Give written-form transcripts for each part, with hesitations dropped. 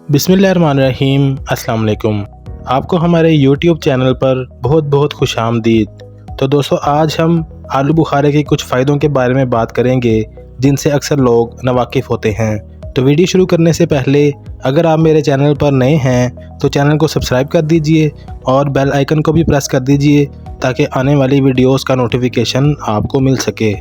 बिस्मिल्लाहिर्रहमानिर्रहीम। अस्सलाम वालेकुम। आपको हमारे YouTube चैनल पर बहुत बहुत खुश आमदीद। तो दोस्तों, आज हम आलू बुखारे के कुछ फ़ायदों के बारे में बात करेंगे जिनसे अक्सर लोग नावाकिफ़ होते हैं। तो वीडियो शुरू करने से पहले अगर आप मेरे चैनल पर नए हैं तो चैनल को सब्सक्राइब कर दीजिए और बेल आइकन को भी प्रेस कर दीजिए ताकि आने वाली वीडियोस का नोटिफिकेशन आपको मिल सके।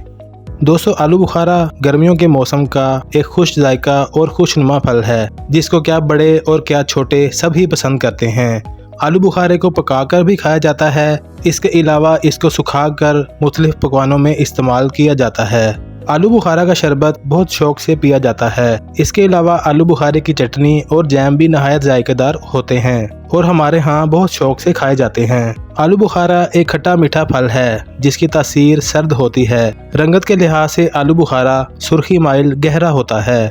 दोस्तों, आलू बुखारा गर्मियों के मौसम का एक खुश जायका और खुशनुमा फल है जिसको क्या बड़े और क्या छोटे सभी पसंद करते हैं। आलू बुखारे को पकाकर भी खाया जाता है। इसके अलावा इसको सुखाकर मुख्तलिफ पकवानों में इस्तेमाल किया जाता है। आलू बुखारा का शरबत बहुत शौक से पिया जाता है। इसके अलावा आलू बुखारे की चटनी और जैम भी नहायत जायकेदार होते हैं और हमारे यहाँ बहुत शौक से खाए जाते हैं। आलू बुखारा एक खट्टा मीठा फल है जिसकी तासीर सर्द होती है। रंगत के लिहाज से आलू बुखारा सुर्खी माइल गहरा होता है।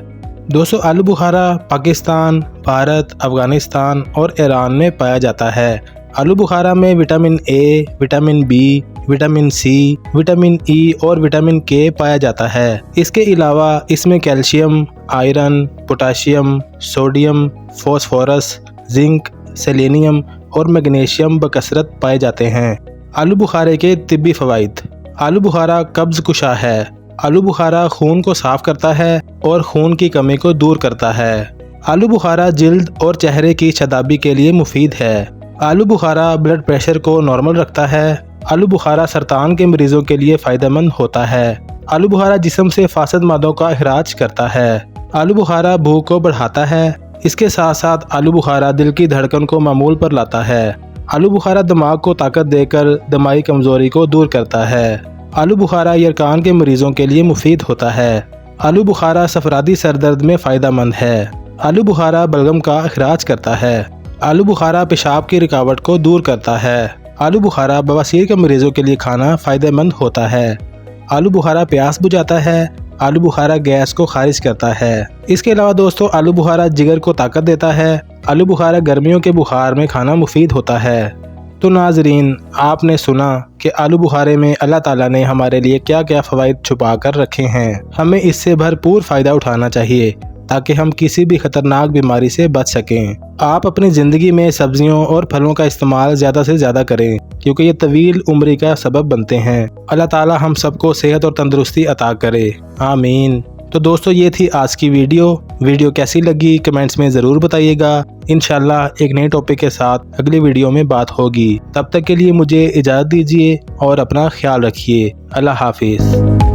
दोस्तों, आलू बुखारा पाकिस्तान, भारत, अफगानिस्तान और ईरान में पाया जाता है। आलू बुखारा में vitamin A, vitamin B, vitamin C, vitamin E और विटामिन के पाया जाता है। इसके अलावा इसमें calcium, iron, potassium, sodium, phosphorus, zinc, selenium और मैग्नीशियम बकसरत पाए जाते हैं। आलू बुखारे के तिब्बी फ़वाइद। आलू बुखारा कब्ज़ कुशा है। आलू बुखारा खून को साफ़ करता है और खून की कमी को दूर करता है। आलू बुखारा जिल्द और चेहरे की शदाबी के लिए मुफीद है। आलू बुखारा ब्लड प्रेशर को नॉर्मल रखता है। आलू बुखारा सरतान के मरीजों के लिए फ़ायदेमंद होता है। आलू बुखारा जिस्म से फासद मादों का इखराज करता है। आलू बुखारा भूख को बढ़ाता है। इसके साथ साथ आलू बुखारा दिल की धड़कन को मामूल पर लाता है। आलू बुखारा दिमाग को ताकत देकर दिमागी कमज़ोरी को दूर करता है। आलू बुखारा यरकान के मरीजों के लिए मुफीद होता है। आलू बुखारा सफरादी सरदर्द में फ़ायदेमंद है। आलू बुखारा बलगम का इखराज करता है। आलू बुखारा पेशाब की रुकावट को दूर करता है। आलू बुखारा बवासीर के मरीजों के लिए खाना फ़ायदेमंद होता है। आलू बुखारा प्यास बुझाता है। आलू बुखारा गैस को खारिज करता है। इसके अलावा दोस्तों, आलू बुखारा जिगर को ताकत देता है। आलू बुखारा गर्मियों के बुखार में खाना मुफीद होता है। तो नाजरीन, आपने सुना कि आलू बुखारे में अल्लाह ताला ने हमारे लिए क्या क्या फ़वाइद छुपा कर रखे हैं। हमें इससे भरपूर फ़ायदा उठाना चाहिए ताकि हम किसी भी ख़तरनाक बीमारी से बच सकें। आप अपनी ज़िंदगी में सब्जियों और फलों का इस्तेमाल ज़्यादा से ज़्यादा करें क्योंकि ये तवील उम्री का सबब बनते हैं। अल्लाह ताला हम सबको सेहत और तंदुरुस्ती अता करे, आमीन। तो दोस्तों, ये थी आज की वीडियो कैसी लगी कमेंट्स में ज़रूर बताइएगा। इंशाल्लाह एक नए टॉपिक के साथ अगली वीडियो में बात होगी। तब तक के लिए मुझे इजाज़त दीजिए और अपना ख्याल रखिए। अल्लाह हाफिज़।